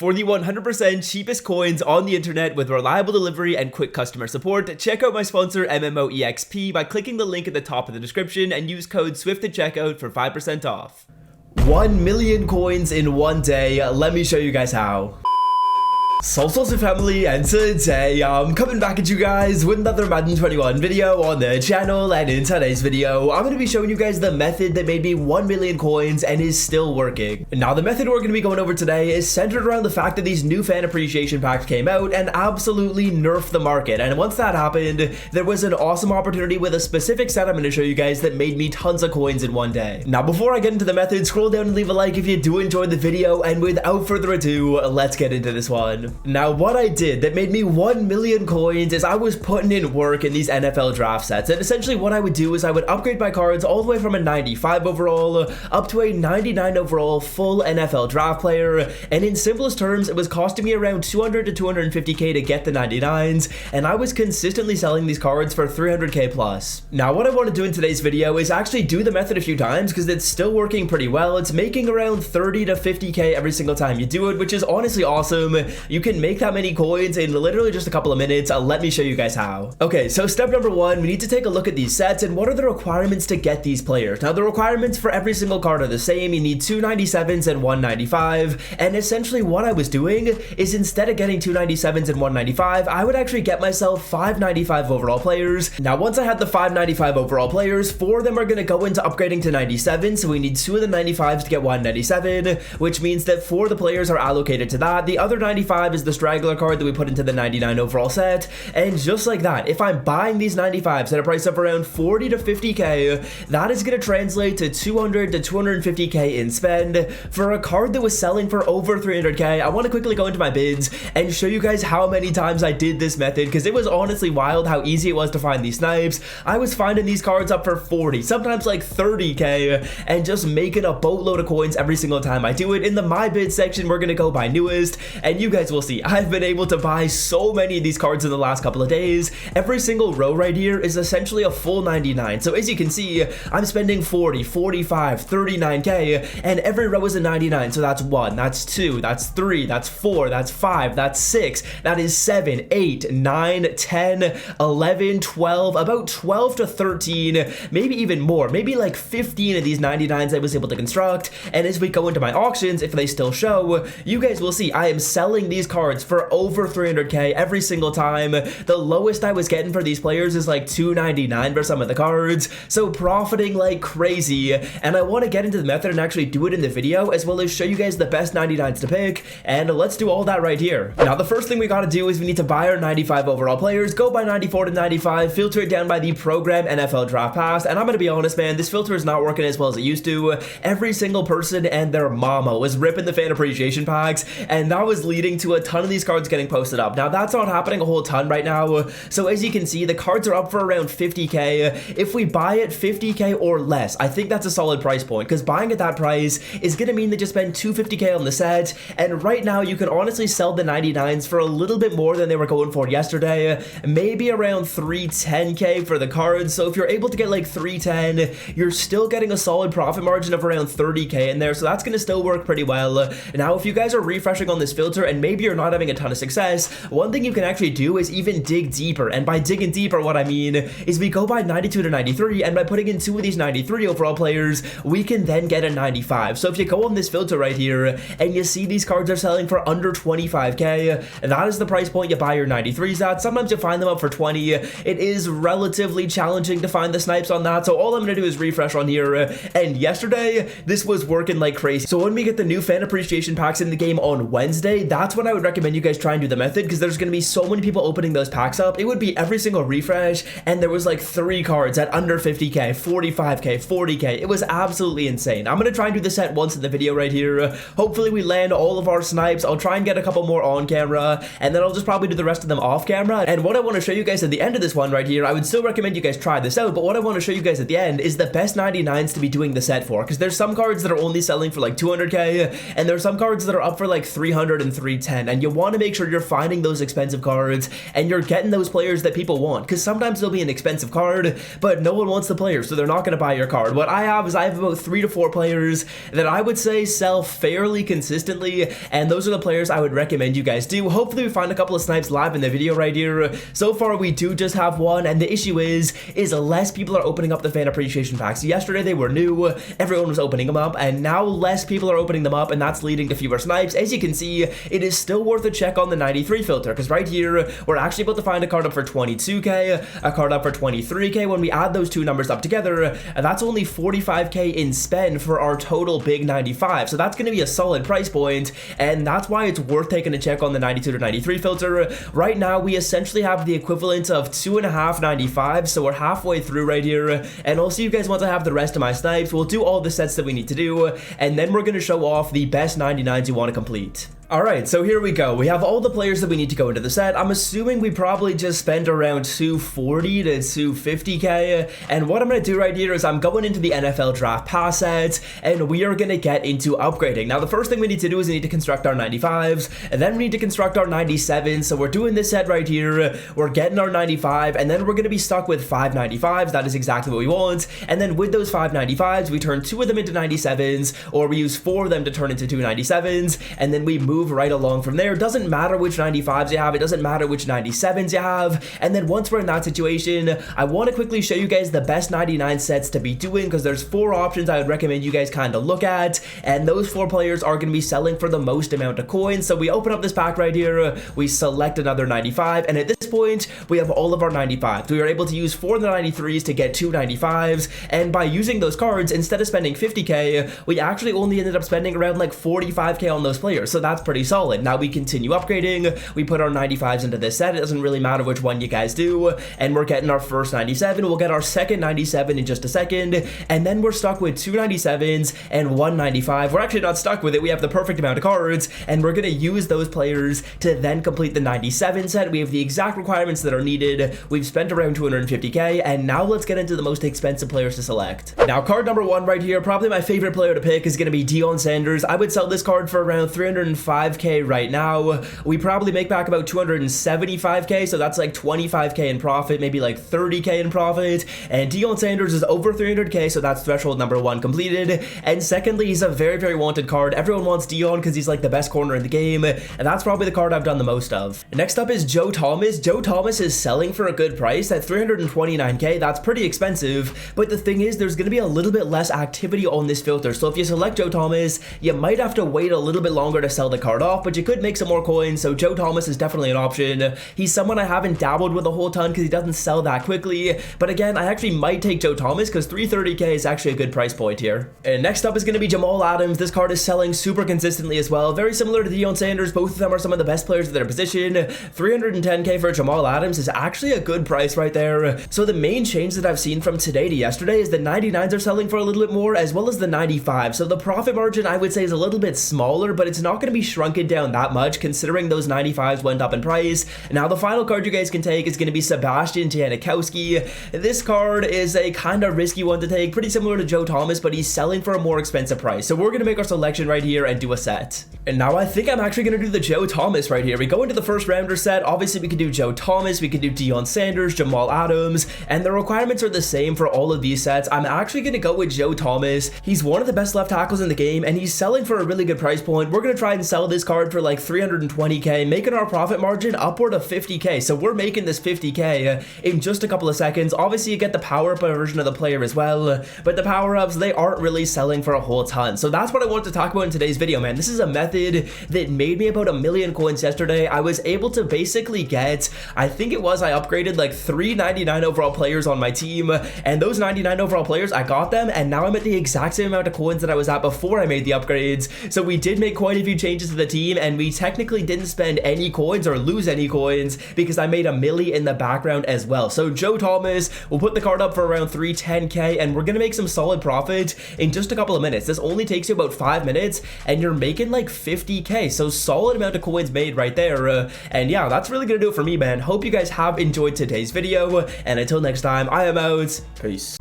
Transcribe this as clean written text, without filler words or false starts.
For the 100% cheapest coins on the internet with reliable delivery and quick customer support, check out my sponsor MMOEXP by clicking the link at the top of the description and use code SWIFT at checkout for 5% off. 1 million coins in one day. Let me show you guys how. Salsa family, and today I'm coming back at you guys with another Madden 21 video on the channel, and in today's video I'm going to be showing you guys the method that made me 1 million coins and is still working. Now the method we're going to be going over today is centered around the fact that these new fan appreciation packs came out and absolutely nerfed the market, and once that happened there was an awesome opportunity with a specific set I'm going to show you guys that made me tons of coins in one day. Now before I get into the method, scroll down and leave a like if you do enjoy the video, and without further ado, let's get into this one. Now what I did that made me 1 million coins is I was putting in work in these NFL draft sets, and essentially what I would do is I would upgrade my cards all the way from a 95 overall up to a 99 overall full NFL draft player, and in simplest terms it was costing me around 200 to 250k to get the 99s, and I was consistently selling these cards for 300k plus. Now what I want to do in today's video is actually do the method a few times because it's still working pretty well. It's making around 30 to 50k every single time you do it, which is honestly awesome. You can make that many coins in literally just a couple of minutes. Let me show you guys how. Okay, so step number one, we need to take a look at these sets and what are the requirements to get these players. Now the requirements for every single card are the same. You need 2 97s and 1 95, and essentially what I was doing is instead of getting 2 97s and 1 95, I would actually get myself 5 95 overall players. Now once I had the 5 95 overall players, 4 of them are going to go into upgrading to 97, so we need 2 of the 95s to get 1 97, which means that 4 of the players are allocated to that. The other 95 is the straggler card that we put into the 99 overall set, and just like that, if I'm buying these 95s at a price of around 40 to 50k, that is going to translate to 200 to 250k in spend for a card that was selling for over 300k. I want to quickly go into my bids and show you guys how many times I did this method, because it was honestly wild how easy it was to find these snipes. I was finding these cards up for 40, sometimes like 30k, and just making a boatload of coins every single time I do it. In the my bid section we're going to go by newest, and you guys will see I've been able to buy so many of these cards in the last couple of days. Every single row right here is essentially a full 99, so as you can see I'm spending 40, 45, 39k, and every row is a 99, so that's 1, that's 2, that's 3, that's 4, that's 5, that's 6, that is 7, 8, 9, 10, 11, 12, about 12 to 13, maybe even more, maybe like 15 of these 99s I was able to construct. And as we go into my auctions, if they still show, you guys will see I am selling these cards for over 300k every single time. The lowest I was getting for these players is like 299 for some of the cards, so profiting like crazy. And I want to get into the method and actually do it in the video, as well as show you guys the best 99s to pick, and let's do all that right here. Now the first thing we got to do is we need to buy our 95 overall players, go by 94 to 95, filter it down by the program NFL draft pass, and I'm going to be honest, man, this filter is not working as well as it used to. Every single person and their mama was ripping the fan appreciation packs, and that was leading to a ton of these cards getting posted up. Now that's not happening a whole ton right now, so as you can see the cards are up for around 50k. If we buy at 50k or less, I think that's a solid price point, because buying at that price is going to mean that you spend 250k on the set, and right now you can honestly sell the 99s for a little bit more than they were going for yesterday, maybe around 310k for the cards. So if you're able to get like 310, you're still getting a solid profit margin of around 30k in there, so that's going to still work pretty well. Now if you guys are refreshing on this filter and maybe you're not having a ton of success, one thing you can actually do is even dig deeper, and by digging deeper what I mean is we go by 92 to 93, and by putting in 2 of these 93 overall players we can then get a 95. So if you go on this filter right here and you see these cards are selling for under 25k, that is the price point you buy your 93s at. Sometimes you find them up for 20. It is relatively challenging to find the snipes on that, so all I'm gonna do is refresh on here, and yesterday this was working like crazy. So when we get the new fan appreciation packs in the game on Wednesday, that's when I would recommend you guys try and do the method, because there's going to be so many people opening those packs up. It would be every single refresh, and there was like 3 cards at under 50k, 45k, 40k. It was absolutely insane. I'm going to try and do the set once in the video right here. Hopefully we land all of our snipes. I'll try and get a couple more on camera, and then I'll just probably do the rest of them off camera. And what I want to show you guys at the end of this one right here, I would still recommend you guys try this out, but what I want to show you guys at the end is the best 99s to be doing the set for, because there's some cards that are only selling for like 200k, and there's some cards that are up for like 300 and 310. can, and you want to make sure you're finding those expensive cards and you're getting those players that people want, because sometimes there'll be an expensive card, but no one wants the player, so they're not going to buy your card. What I have is I have about 3 to 4 players that I would say sell fairly consistently, and those are the players I would recommend you guys do. Hopefully we find a couple of snipes live in the video right here. So far we do just have one, and the issue is less people are opening up the fan appreciation packs. Yesterday they were new, everyone was opening them up, and now less people are opening them up, and that's leading to fewer snipes. As you can see, it is still worth a check on the 93 filter, because right here we're actually about to find a card up for 22k, a card up for 23k. When we add those two numbers up together, that's only 45k in spend for our total big 95, so that's going to be a solid price point, and that's why it's worth taking a check on the 92 to 93 filter. Right now we essentially have the equivalent of 2.5 95, so we're halfway through right here, and also you guys want to have the rest of my snipes. We'll do all the sets that we need to do, and then we're going to show off the best 99s you want to complete. Alright, so here we go. We have all the players that we need to go into the set. I'm assuming we probably just spend around 240 to 250k, and what I'm going to do right here is I'm going into the NFL Draft Pass set, and we are going to get into upgrading. Now, the first thing we need to do is we need to construct our 95s, and then we need to construct our 97s, so we're doing this set right here. We're getting our 95, and then we're going to be stuck with 5 95s. That is exactly what we want, and then with those 5 95s, we turn 2 of them into 97s, or we use 4 of them to turn into 2 97s, and then we move right along from there. It doesn't matter which 95s you have, it doesn't matter which 97s you have, and then once we're in that situation, I want to quickly show you guys the best 99 sets to be doing, because there's 4 options I would recommend you guys kind of look at, and those 4 players are going to be selling for the most amount of coins. So we open up this pack right here, we select another 95, and at this point we have all of our 95s. We are able to use 4 of the 93s to get 2 95s, and by using those cards, instead of spending 50k, we actually only ended up spending around like 45k on those players, so that's pretty solid. Now we continue upgrading, we put our 95s into this set. It doesn't really matter which one you guys do, and we're getting our first 97. We'll get our second 97 in just a second, and then we're stuck with 2 97s and 1 95. We're actually not stuck with it, we have the perfect amount of cards, and we're going to use those players to then complete the 97 set. We have the exact requirements that are needed. We've spent around 250k, and now let's get into the most expensive players to select. Now, card number 1 right here, probably my favorite player to pick, is going to be Deion Sanders. I would sell this card for around 305k right now. We probably make back about 275k, so that's like 25k in profit, maybe like 30k in profit, and Deion Sanders is over 300k, so that's threshold number 1 completed. And secondly, he's a very, very wanted card. Everyone wants Deion because he's like the best corner in the game, and that's probably the card I've done the most of. Next up is Joe Thomas. Joe Thomas is selling for a good price at 329k. That's pretty expensive, but the thing is, there's going to be a little bit less activity on this filter, so if you select Joe Thomas, you might have to wait a little bit longer to sell the card off, but you could make some more coins, so Joe Thomas is definitely an option. He's someone I haven't dabbled with a whole ton because he doesn't sell that quickly, but again, I actually might take Joe Thomas because 330k is actually a good price point here. And next up is going to be Jamal Adams. This card is selling super consistently as well, very similar to Deion Sanders. Both of them are some of the best players in their position. 310k for Jamal Adams is actually a good price right there. So the main change that I've seen from today to yesterday is the 99s are selling for a little bit more, as well as the 95. So the profit margin I would say is a little bit smaller, but it's not going to be shrunken down that much considering those 95s went up in price. Now the final card you guys can take is going to be Sebastian Janikowski. This card is a kind of risky one to take, pretty similar to Joe Thomas, but he's selling for a more expensive price. So we're going to make our selection right here and do a set. And now I think I'm actually going to do the Joe Thomas right here. We go into the first rounder set. Obviously we could do Joe Thomas, we could do Deion Sanders, Jamal Adams, and the requirements are the same for all of these sets. I'm actually going to go with Joe Thomas. He's one of the best left tackles in the game, and he's selling for a really good price point. We're going to try and sell this card for like 320k, making our profit margin upward of 50k. So we're making this 50k in just a couple of seconds. Obviously you get the power-up version of the player as well, but the power-ups, they aren't really selling for a whole ton. So that's what I wanted to talk about in today's video, man. This is a method that made me about 1 million coins yesterday. I was able to basically get, I think it was, I upgraded like 3 99 overall players on my team, and those 99 overall players, I got them, and now I'm at the exact same amount of coins that I was at before I made the upgrades. So we did make quite a few changes to the team, and we technically didn't spend any coins or lose any coins because I made a milli in the background as well. So Joe Thomas, we'll put the card up for around 310k, and we're gonna make some solid profit in just a couple of minutes. This only takes you about 5 minutes, and you're making like 50k, so solid amount of coins made right there. And yeah, that's really gonna do it for me, man. Hope you guys have enjoyed today's video, and until next time, I am out. Peace.